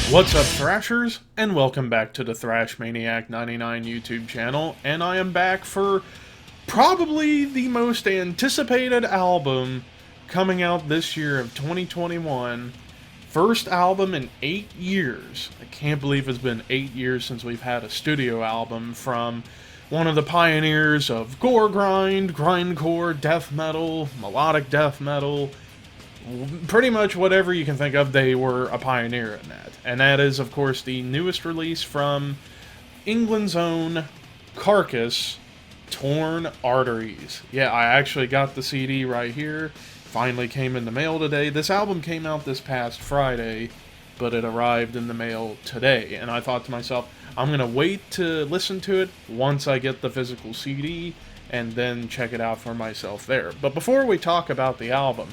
What's up, Thrashers, and welcome back to the Thrash Maniac 99 YouTube channel, and I am back for probably the most anticipated album coming out this year of 2021. First album in 8 years. I can't believe it's been 8 years since we've had a studio album from one of the pioneers of gore grind, grindcore, death metal, melodic death metal. Pretty much whatever you can think of, they were a pioneer in that. And that is, of course, the newest release from England's own Carcass, Torn Arteries. Yeah, I actually got the CD right here. Finally came in the mail today. This album came out this past Friday, but it arrived in the mail today. And I thought to myself, I'm going to wait to listen to it once I get the physical CD, and then check it out for myself there. But before we talk about the album,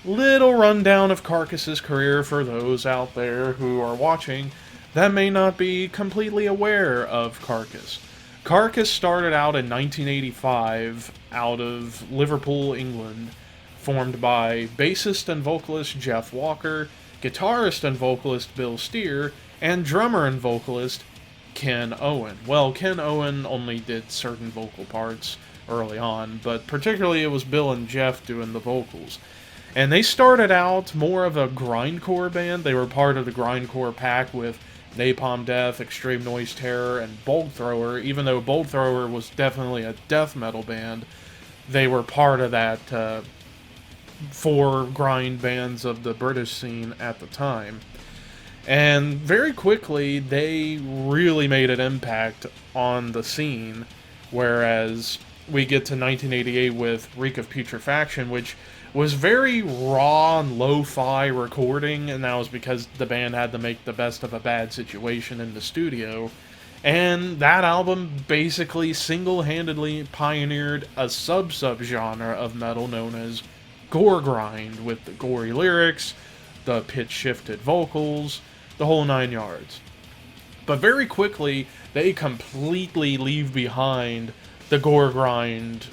little rundown of Carcass's career for those out there who are watching that may not be completely aware of Carcass. Carcass started out in 1985 out of Liverpool, England, formed by bassist and vocalist Jeff Walker, guitarist and vocalist Bill Steer, and drummer and vocalist Ken Owen. Well, Ken Owen only did certain vocal parts early on, but particularly it was Bill and Jeff doing the vocals. And they started out more of a grindcore band. They were part of the grindcore pack with Napalm Death, Extreme Noise Terror, and Bolt Thrower. Even though Bolt Thrower was definitely a death metal band, they were part of that four grind bands of the British scene at the time. And very quickly, they really made an impact on the scene, whereas we get to 1988 with Reek of Putrefaction, which was very raw and lo-fi recording, and that was because the band had to make the best of a bad situation in the studio. And that album basically single-handedly pioneered a sub-genre of metal known as gore grind, with the gory lyrics, the pitch-shifted vocals, the whole 9 yards. But very quickly, they completely leave behind the gore grind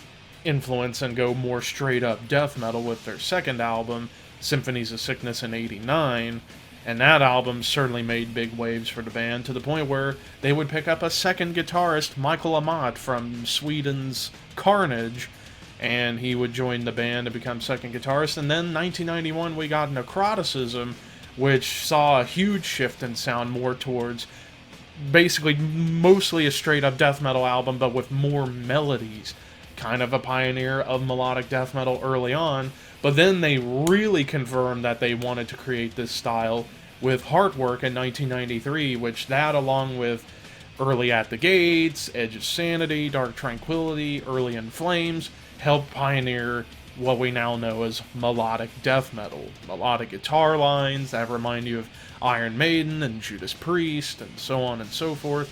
influence and go more straight up death metal with their second album, Symphonies of Sickness, in '89, and that album certainly made big waves for the band, to the point where they would pick up a second guitarist, Michael Amott from Sweden's Carnage, and he would join the band and become second guitarist. And then 1991 we got Necroticism, which saw a huge shift in sound more towards basically mostly a straight up death metal album, but with more melodies. Kind of a pioneer of melodic death metal early on, but then they really confirmed that they wanted to create this style with Heartwork in 1993, which that, along with Early at the Gates, Edge of Sanity, Dark Tranquility, Early in Flames, helped pioneer what we now know as melodic death metal. Melodic guitar lines that remind you of Iron Maiden and Judas Priest, and so on and so forth.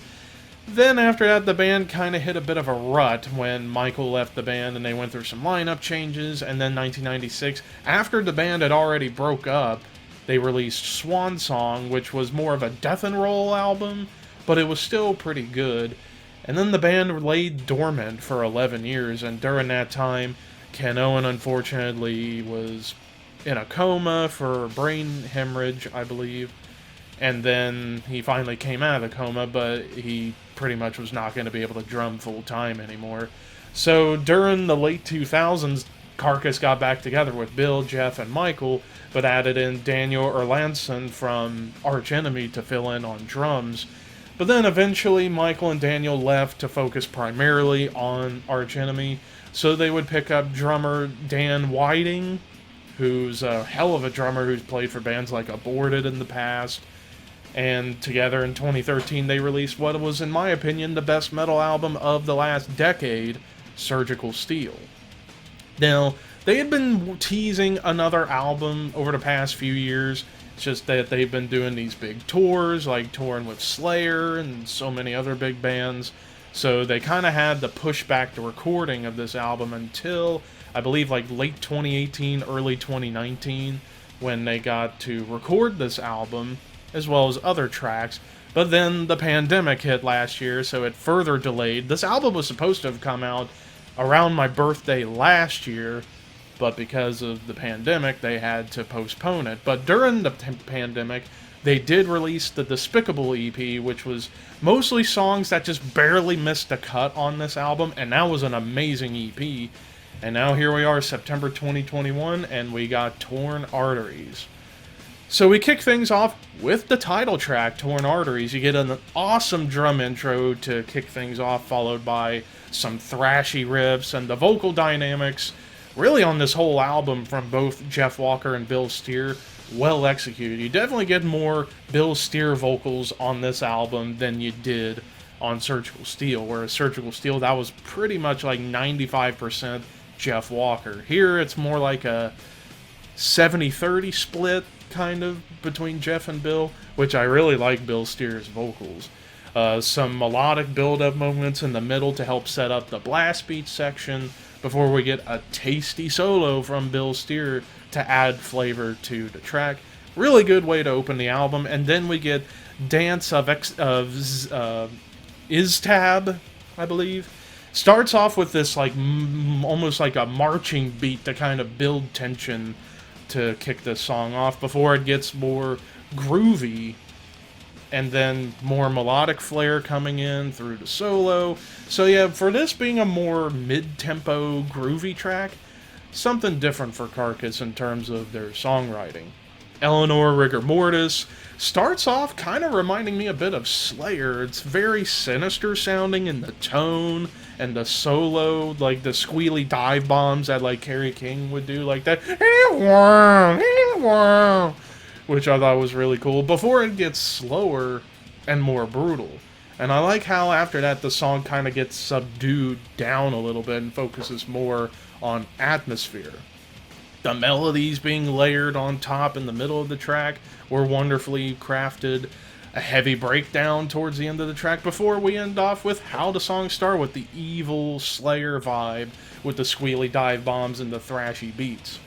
Then after that, the band kind of hit a bit of a rut when Michael left the band and they went through some lineup changes. And then 1996, after the band had already broke up, they released Swan Song, which was more of a death and roll album, but it was still pretty good. And then the band laid dormant for 11 years, and during that time, Ken Owen unfortunately was in a coma for brain hemorrhage, I believe. And then he finally came out of the coma, but he pretty much was not going to be able to drum full-time anymore. So during the late 2000s, Carcass got back together with Bill, Jeff, and Michael, but added in Daniel Erlandsson from Arch Enemy to fill in on drums. But then eventually Michael and Daniel left to focus primarily on Arch Enemy, so they would pick up drummer Dan Whiting, who's a hell of a drummer who's played for bands like Aborted in the past. And together in 2013 they released what was, in my opinion, the best metal album of the last decade, Surgical Steel. Now, they had been teasing another album over the past few years. It's just that they've been doing these big tours, like touring with Slayer and so many other big bands. So they kind of had to push back the recording of this album until, I believe, like late 2018, early 2019, when they got to record this album, as well as other tracks. But then the pandemic hit last year, so it further delayed. This album was supposed to have come out around my birthday last year, but because of the pandemic, they had to postpone it. But during the pandemic, they did release the Despicable EP, which was mostly songs that just barely missed the cut on this album, and that was an amazing EP. And now here we are, September 2021, and we got Torn Arteries. So we kick things off with the title track, Torn Arteries. You get an awesome drum intro to kick things off, followed by some thrashy riffs, and the vocal dynamics, really on this whole album from both Jeff Walker and Bill Steer, well executed. You definitely get more Bill Steer vocals on this album than you did on Surgical Steel, whereas Surgical Steel, that was pretty much like 95% Jeff Walker. Here it's more like a 70-30 split, kind of, between Jeff and Bill, which I really like Bill Steer's vocals. Some melodic build-up moments in the middle to help set up the blast beat section before we get a tasty solo from Bill Steer to add flavor to the track. Really good way to open the album. And then we get Dance of Iztab, I believe. Starts off with this like almost like a marching beat to kind of build tension to kick this song off before it gets more groovy, and then more melodic flair coming in through the solo. So yeah, for this being a more mid-tempo groovy track, something different for Carcass in terms of their songwriting. Eleanor, Rigor Mortis starts off kind of reminding me a bit of Slayer. It's very sinister sounding in the tone and the solo, like the squealy dive bombs that like Kerry King would do, like that, which I thought was really cool, before it gets slower and more brutal. And I like how after that the song kind of gets subdued down a little bit and focuses more on atmosphere. The melodies being layered on top in the middle of the track were wonderfully crafted. A heavy breakdown towards the end of the track before we end off with how the song starts with the evil Slayer vibe with the squealy dive bombs and the thrashy beats.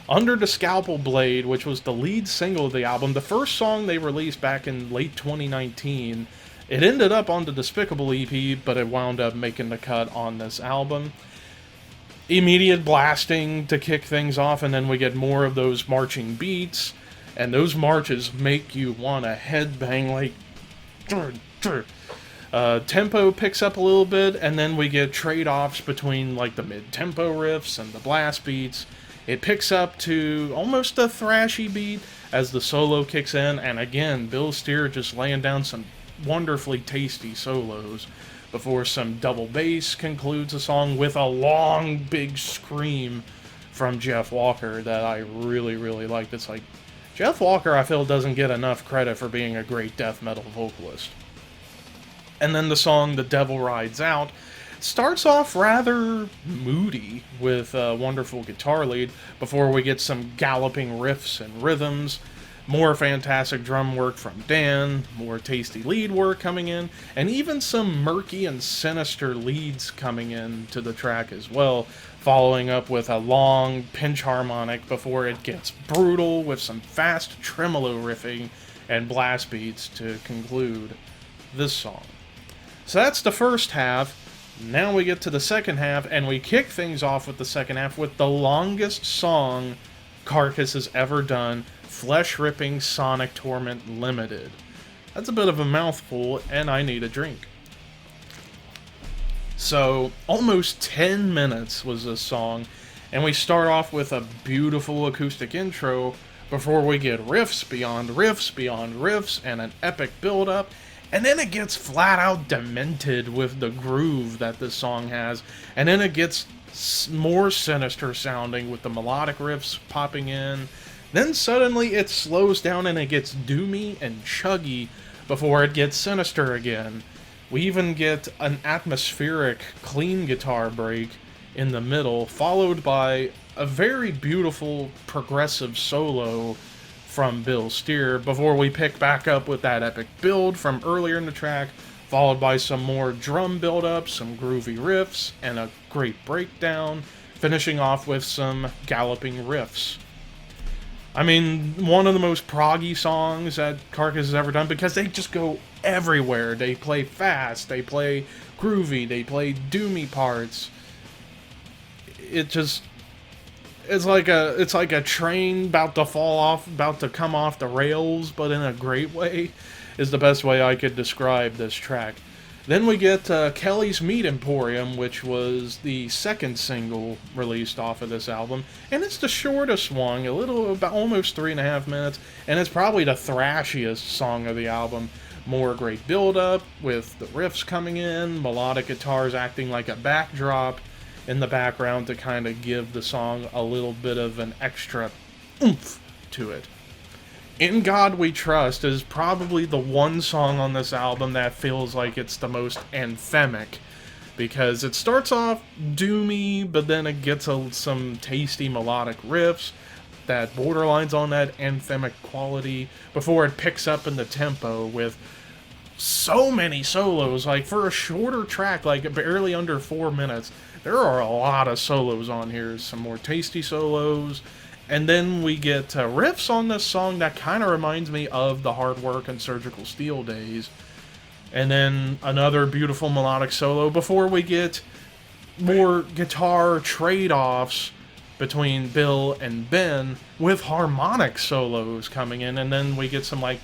Under the Scalpel Blade, which was the lead single of the album, the first song they released back in late 2019, it ended up on the Despicable EP, but it wound up making the cut on this album. Immediate blasting to kick things off, and then we get more of those marching beats, and those marches make you want to headbang like... tempo picks up a little bit, and then we get trade-offs between like the mid-tempo riffs and the blast beats. It picks up to almost a thrashy beat as the solo kicks in, and again, Bill Steer just laying down some wonderfully tasty solos before some double bass concludes the song with a long, big scream from Jeff Walker that I really, really liked. It's like, Jeff Walker, I feel, doesn't get enough credit for being a great death metal vocalist. And then the song The Devil Rides Out starts off rather moody with a wonderful guitar lead before we get some galloping riffs and rhythms, more fantastic drum work from Dan, more tasty lead work coming in, and even some murky and sinister leads coming in to the track as well, following up with a long pinch harmonic before it gets brutal with some fast tremolo riffing and blast beats to conclude this song. So that's the first half. Now we get to the second half, and we kick things off with the second half with the longest song Carcass has ever done, Flesh-Ripping Sonic Torment Limited. That's a bit of a mouthful, and I need a drink. So, almost 10 minutes was this song, and we start off with a beautiful acoustic intro before we get riffs beyond riffs beyond riffs and an epic build-up, and then it gets flat out demented with the groove that this song has, and then it gets more sinister sounding with the melodic riffs popping in. Then suddenly it slows down and it gets doomy and chuggy before it gets sinister again. We even get an atmospheric clean guitar break in the middle, followed by a very beautiful progressive solo from Bill Steer before we pick back up with that epic build from earlier in the track, followed by some more drum build-up, some groovy riffs, and a great breakdown, finishing off with some galloping riffs. I mean, one of the most proggy songs that Carcass has ever done, because they just go everywhere. They play fast, they play groovy, they play doomy parts. It's like a train about to fall off, about to come off the rails, but in a great way, is the best way I could describe this track. Then we get Kelly's Meat Emporium, which was the second single released off of this album, and it's the shortest one, about almost 3.5 minutes, and it's probably the thrashiest song of the album. More great build-up, with the riffs coming in, melodic guitars acting like a backdrop in the background to kind of give the song a little bit of an extra oomph to it. In God We Trust is probably the one song on this album that feels like it's the most anthemic, because it starts off doomy, but then it gets some tasty melodic riffs that borderlines on that anthemic quality before it picks up in the tempo with so many solos. Like, for a shorter track, like barely under 4 minutes, there are a lot of solos on here. Some more tasty solos. And then we get riffs on this song that kind of reminds me of the Hard Work and Surgical Steel days. And then another beautiful melodic solo before we get more guitar trade-offs between Bill and Ben with harmonic solos coming in. And then we get some, like,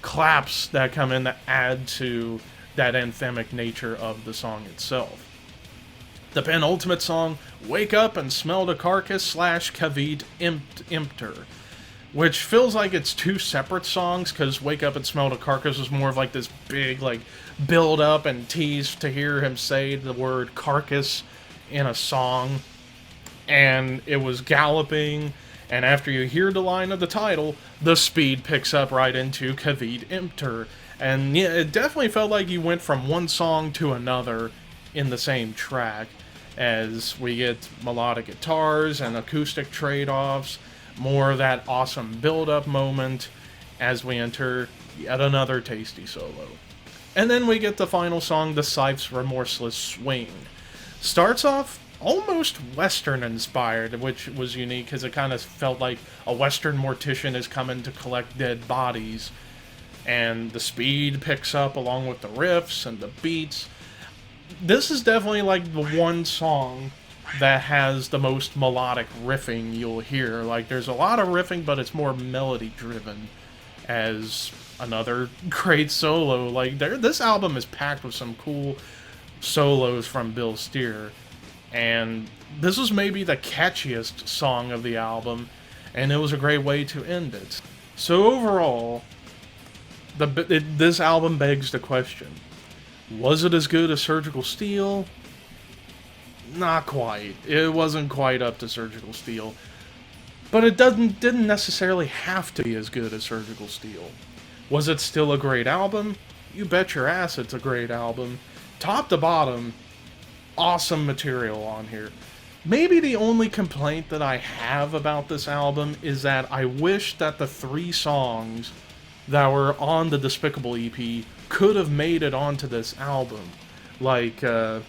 claps that come in that add to that anthemic nature of the song itself. The penultimate song, Wake Up and Smell the Carcass / Kavit Impter, which feels like it's two separate songs, because Wake Up and Smell the Carcass was more of like this big, like, build up and tease to hear him say the word carcass in a song, and it was galloping, and after you hear the line of the title, the speed picks up right into Kavit Impter, and yeah, it definitely felt like you went from one song to another in the same track, as we get melodic guitars and acoustic trade-offs, more of that awesome build-up moment as we enter yet another tasty solo. And then we get the final song, the Scythe's Remorseless Swing. Starts off almost Western-inspired, which was unique because it kind of felt like a Western mortician is coming to collect dead bodies, and the speed picks up along with the riffs and the beats. This is definitely like the one song that has the most melodic riffing you'll hear. Like, there's a lot of riffing, but it's more melody driven, as another great solo. Like, this album is packed with some cool solos from Bill Steer, and this was maybe the catchiest song of the album, and it was a great way to end it. So overall, this album begs the question: was it as good as Surgical Steel? Not quite. It wasn't quite up to Surgical Steel. But it didn't necessarily have to be as good as Surgical Steel. Was it still a great album? You bet your ass it's a great album. Top to bottom, awesome material on here. Maybe the only complaint that I have about this album is that I wish that the 3 songs that were on the Despicable EP could have made it onto this album. Like, I'm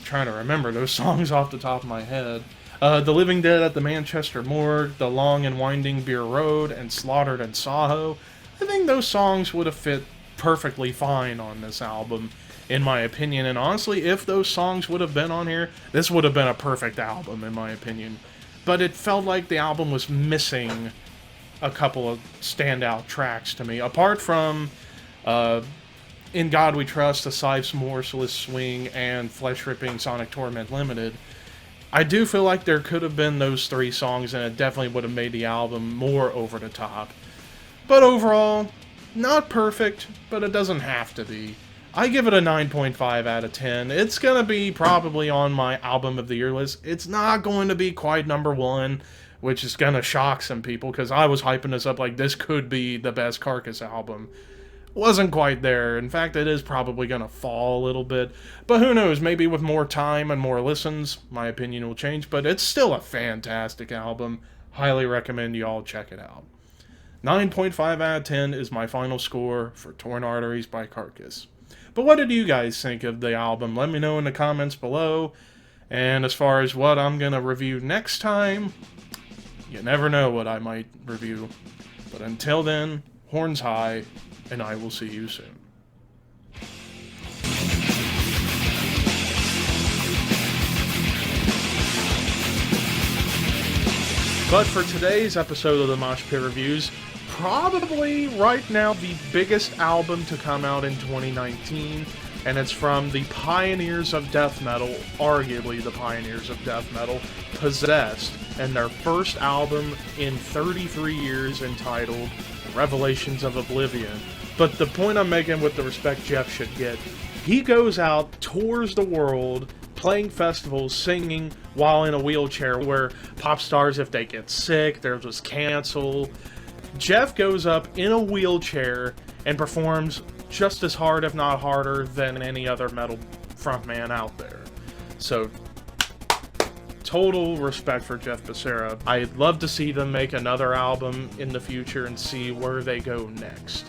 trying to remember those songs off the top of my head. The Living Dead at the Manchester Morgue, The Long and Winding Beer Road, and Slaughtered in Soho. I think those songs would have fit perfectly fine on this album, in my opinion. And honestly, if those songs would have been on here, this would have been a perfect album, in my opinion. But it felt like the album was missing a couple of standout tracks to me. Apart from In God We Trust, The Scythe's Morseless Swing, and Flesh Ripping Sonic Torment Limited, I do feel like there could have been those 3 songs, and it definitely would have made the album more over the top. But overall, not perfect, but it doesn't have to be. I give it a 9.5 out of 10. It's going to be probably on my Album of the Year list. It's not going to be quite number 1, which is going to shock some people, because I was hyping this up like this could be the best Carcass album. Wasn't quite there. In fact, it is probably going to fall a little bit. But who knows, maybe with more time and more listens, my opinion will change. But it's still a fantastic album. Highly recommend you all check it out. 9.5 out of 10 is my final score for Torn Arteries by Carcass. But what did you guys think of the album? Let me know in the comments below. And as far as what I'm going to review next time, you never know what I might review. But until then, horns high, and I will see you soon. But for today's episode of the Mosh Pit Reviews, probably right now the biggest album to come out in 2019, and it's from the pioneers of death metal, arguably the pioneers of death metal, Possessed, and their first album in 33 years entitled Revelations of Oblivion. But the point I'm making with the respect Jeff should get, he goes out, tours the world, playing festivals, singing while in a wheelchair, where pop stars, if they get sick, they're just canceled. Jeff goes up in a wheelchair and performs just as hard, if not harder, than any other metal frontman out there. So, total respect for Jeff Becerra. I'd love to see them make another album in the future and see where they go next.